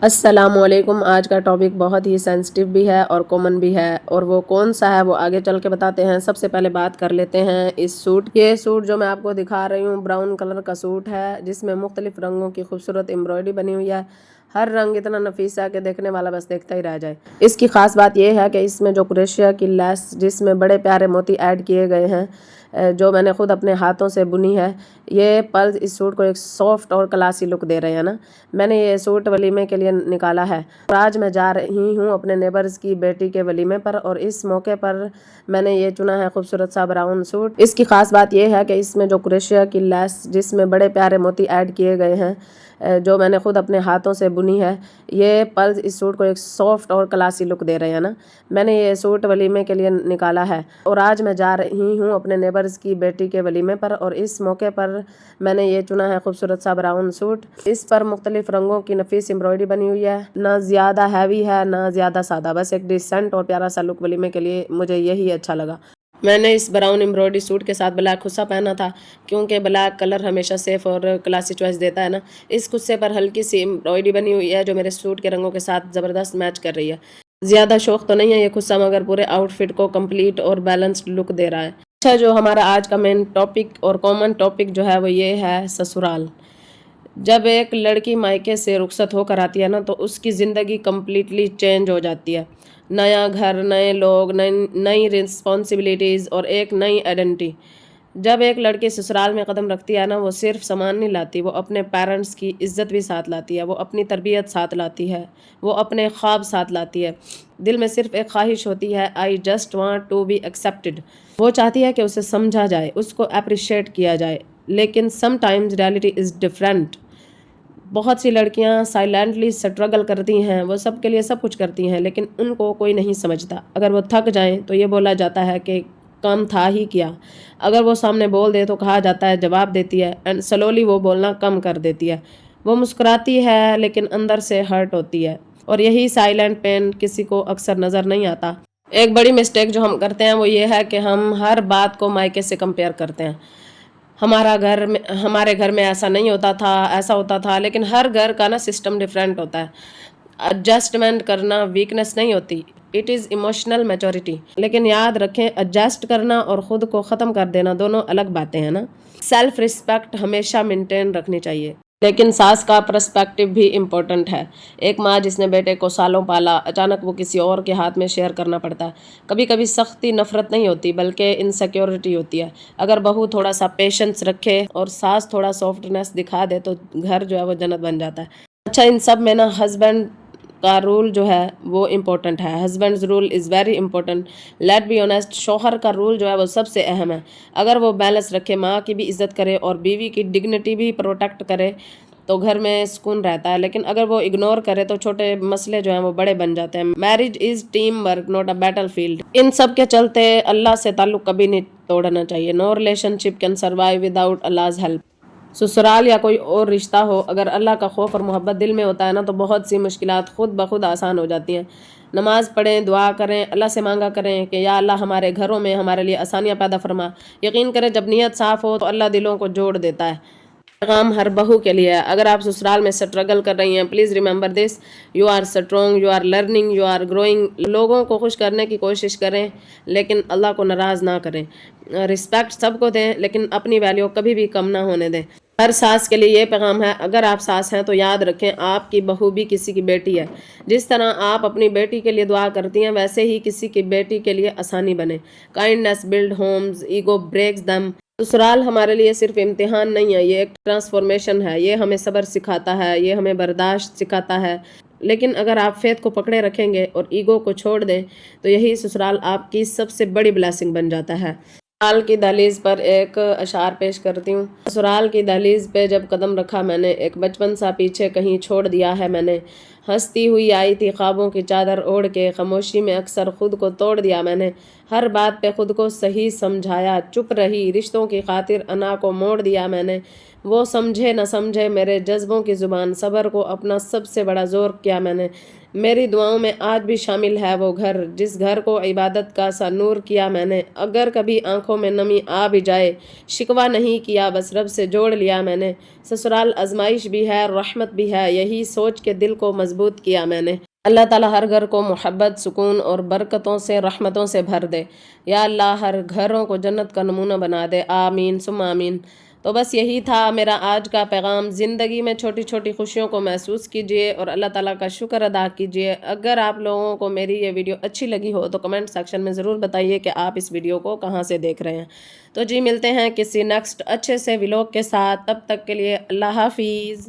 السلام علیکم۔ آج کا ٹاپک بہت ہی سینسٹیو بھی ہے اور کامن بھی ہے، اور وہ کون سا ہے وہ آگے چل کے بتاتے ہیں۔ سب سے پہلے بات کر لیتے ہیں اس سوٹ۔ یہ سوٹ جو میں آپ کو دکھا رہی ہوں براؤن کلر کا سوٹ ہے، جس میں مختلف رنگوں کی خوبصورت امبرائڈری بنی ہوئی ہے۔ ہر رنگ اتنا نفیس ہے کہ دیکھنے والا بس دیکھتا ہی رہ جائے۔ اس کی خاص بات یہ ہے کہ اس میں جو کریشیا کی لیس جس میں بڑے پیارے موتی ایڈ کیے گئے ہیں، جو میں نے خود اپنے ہاتھوں سے بنی ہے، یہ پلز اس سوٹ کو ایک سافٹ اور کلاسی لک دے رہے ہیں نا۔ میں نے یہ سوٹ ولیمے کے لیے نکالا ہے، اور آج میں جا رہی ہوں اپنے نیبرز کی بیٹی کے ولیمے پر، اور اس موقع پر میں نے یہ چنا ہے خوبصورت سا براؤن سوٹ۔ اس کی خاص بات یہ ہے کہ اس میں جو کریشیا کی لیس جس میں بڑے پیارے موتی ایڈ کیے گئے ہیں، جو میں نے خود اپنے ہاتھوں سے بنی ہے، یہ پلز اس سوٹ کو ایک سافٹ اور کلاسی لک دے رہے ہیں نا۔ میں نے یہ سوٹ ولیمے کے لیے نکالا ہے، اور آج میں جا رہی ہوں اپنے نیبرز کی بیٹی کے ولیمے پر، اور اس موقع پر میں نے یہ چنا ہے خوبصورت سا براؤن سوٹ۔ اس پر مختلف رنگوں کی نفیس امبرائڈری بنی ہوئی ہے، نہ زیادہ ہیوی ہے نہ زیادہ سادہ، بس ایک ڈیسنٹ اور پیارا سا لک ولیمے کے لیے مجھے یہی اچھا لگا۔ میں نے اس براؤن امبرائڈری سوٹ کے ساتھ بلیک خصہ پہنا تھا، کیونکہ بلیک کلر ہمیشہ سیف اور کلاسی چوائس دیتا ہے نا۔ اس خصے پر ہلکی سی امبرائڈری بنی ہوئی ہے جو میرے سوٹ کے رنگوں کے ساتھ زبردست میچ کر رہی ہے۔ زیادہ شوق تو نہیں ہے یہ خصہ، مگر پورے آؤٹ فٹ کو کمپلیٹ اور بیلنسڈ لک دے رہا ہے۔ اچھا، جو ہمارا آج کا مین ٹاپک اور کامن ٹاپک جو ہے وہ یہ ہے سسرال۔ جب ایک لڑکی مائکے سے رخصت ہو کر آتی ہے نا، تو اس کی زندگی کمپلیٹلی چینج ہو جاتی ہے۔ نیا گھر، نئے لوگ، نئی رسپانسبلٹیز اور ایک نئی آئیڈینٹی۔ جب ایک لڑکی سسرال میں قدم رکھتی ہے نا، وہ صرف سامان نہیں لاتی، وہ اپنے پیرنٹس کی عزت بھی ساتھ لاتی ہے، وہ اپنی تربیت ساتھ لاتی ہے، وہ اپنے خواب ساتھ لاتی ہے۔ دل میں صرف ایک خواہش ہوتی ہے، I just want to be accepted. وہ چاہتی ہے کہ اسے سمجھا جائے، اس کو اپریشیٹ کیا جائے۔ لیکن some times reality is different. بہت سی لڑکیاں سائلنٹلی سٹرگل کرتی ہیں، وہ سب کے لیے سب کچھ کرتی ہیں، لیکن ان کو کوئی نہیں سمجھتا۔ اگر وہ تھک جائیں تو یہ بولا جاتا ہے کہ کام تھا ہی کیا۔ اگر وہ سامنے بول دے تو کہا جاتا ہے جواب دیتی ہے، اینڈ سلولی وہ بولنا کم کر دیتی ہے۔ وہ مسکراتی ہے لیکن اندر سے ہرٹ ہوتی ہے، اور یہی سائلنٹ پین کسی کو اکثر نظر نہیں آتا۔ ایک بڑی مسٹیک جو ہم کرتے ہیں وہ یہ ہے کہ ہم ہر بات کو مائکے سے کمپیئر کرتے ہیں۔ ہمارے گھر میں ایسا نہیں ہوتا تھا، ایسا ہوتا تھا، لیکن ہر گھر کا نا سسٹم ڈیفرنٹ ہوتا ہے۔ ایڈجسٹمنٹ کرنا ویکنس نہیں ہوتی، اٹ از ایموشنل میچورٹی۔ لیکن یاد رکھیں، ایڈجسٹ کرنا اور خود کو ختم کر دینا دونوں الگ باتیں ہیں نا۔ سیلف ریسپیکٹ ہمیشہ مینٹین رکھنی چاہیے، لیکن ساس کا پرسپیکٹیو بھی امپورٹنٹ ہے۔ ایک ماں جس نے بیٹے کو سالوں پالا، اچانک وہ کسی اور کے ہاتھ میں شیئر کرنا پڑتا ہے۔ کبھی کبھی سختی نفرت نہیں ہوتی بلکہ انسیکیورٹی ہوتی ہے۔ اگر بہو تھوڑا سا پیشنس رکھے اور ساس تھوڑا سافٹنس دکھا دے تو گھر جو ہے وہ جنت بن جاتا ہے۔ اچھا، ان سب میں نا ہسبینڈ کا رول جو ہے وہ امپورٹنٹ ہے۔ Husband's role is very important. Let be honest, شوہر کا رول جو ہے وہ سب سے اہم ہے۔ اگر وہ بیلنس رکھے، ماں کی بھی عزت کرے اور بیوی کی ڈگنیٹی بھی پروٹیکٹ کرے، تو گھر میں سکون رہتا ہے۔ لیکن اگر وہ اگنور کرے تو چھوٹے مسئلے جو ہیں وہ بڑے بن جاتے ہیں۔ Marriage is teamwork, not a battlefield. ان سب کے چلتے اللہ سے تعلق کبھی نہیں توڑنا چاہیے۔ No relationship can survive without Allah's help۔ سسرال یا کوئی اور رشتہ ہو، اگر اللہ کا خوف اور محبت دل میں ہوتا ہے نا، تو بہت سی مشکلات خود بخود آسان ہو جاتی ہیں۔ نماز پڑھیں، دعا کریں، اللہ سے مانگا کریں کہ یا اللہ ہمارے گھروں میں ہمارے لیے آسانیاں پیدا فرما۔ یقین کریں، جب نیت صاف ہو تو اللہ دلوں کو جوڑ دیتا ہے۔ پیغام ہر بہو کے لیے ہے۔ اگر آپ سسرال میں سٹرگل کر رہی ہیں، please remember this, you are strong, you are learning, you are growing. لوگوں کو خوش کرنے کی کوشش کریں لیکن اللہ کو ناراض نہ کریں۔ رسپیکٹ سب کو دیں لیکن اپنی ویلیو کبھی بھی کم نہ ہونے دیں۔ ہر ساس کے لیے یہ پیغام ہے، اگر آپ ساس ہیں تو یاد رکھیں آپ کی بہو بھی کسی کی بیٹی ہے۔ جس طرح آپ اپنی بیٹی کے لیے دعا کرتی ہیں، ویسے ہی کسی کی بیٹی کے لیے آسانی بنے۔ Kindness build homes, ego breaks them. سسرال ہمارے لیے صرف امتحان نہیں ہے، یہ ایک ٹرانسفارمیشن ہے۔ یہ ہمیں صبر سکھاتا ہے، یہ ہمیں برداشت سکھاتا ہے۔ لیکن اگر آپ فیتھ کو پکڑے رکھیں گے اور ایگو کو چھوڑ دیں تو یہی سسرال آپ کی سب سے بڑی بلیسنگ بن جاتا ہے۔ سسرال کی دہلیز پر ایک اشعار پیش کرتی ہوں۔ سسرال کی دہلیز پہ جب قدم رکھا میں نے، ایک بچپن سا پیچھے کہیں چھوڑ دیا ہے میں نے۔ ہنستی ہوئی آئی تھی خوابوں کی چادر اوڑھ کے، خاموشی میں اکثر خود کو توڑ دیا میں نے۔ ہر بات پہ خود کو صحیح سمجھایا، چپ رہی، رشتوں کی خاطر انا کو موڑ دیا میں نے۔ وہ سمجھے نہ سمجھے میرے جذبوں کی زبان، صبر کو اپنا سب سے بڑا زور کیا میں نے۔ میری دعاؤں میں آج بھی شامل ہے وہ گھر، جس گھر کو عبادت کا سا نور کیا میں نے۔ اگر کبھی آنکھوں میں نمی آ بھی جائے، شکوہ نہیں کیا، بس رب سے جوڑ لیا میں نے۔ سسرال آزمائش بھی ہے، رحمت بھی ہے، یہی سوچ کے دل کو مضبوط کیا میں نے۔ اللہ تعالیٰ ہر گھر کو محبت، سکون اور برکتوں سے، رحمتوں سے بھر دے۔ یا اللہ ہر گھروں کو جنت کا نمونہ بنا دے، آمین ثم آمین۔ تو بس یہی تھا میرا آج کا پیغام۔ زندگی میں چھوٹی چھوٹی خوشیوں کو محسوس کیجئے اور اللہ تعالیٰ کا شکر ادا کیجئے۔ اگر آپ لوگوں کو میری یہ ویڈیو اچھی لگی ہو تو کمنٹ سیکشن میں ضرور بتائیے کہ آپ اس ویڈیو کو کہاں سے دیکھ رہے ہیں۔ تو جی ملتے ہیں کسی نیکسٹ اچھے سے ولاگ کے ساتھ، تب تک کے لیے اللہ حافظ۔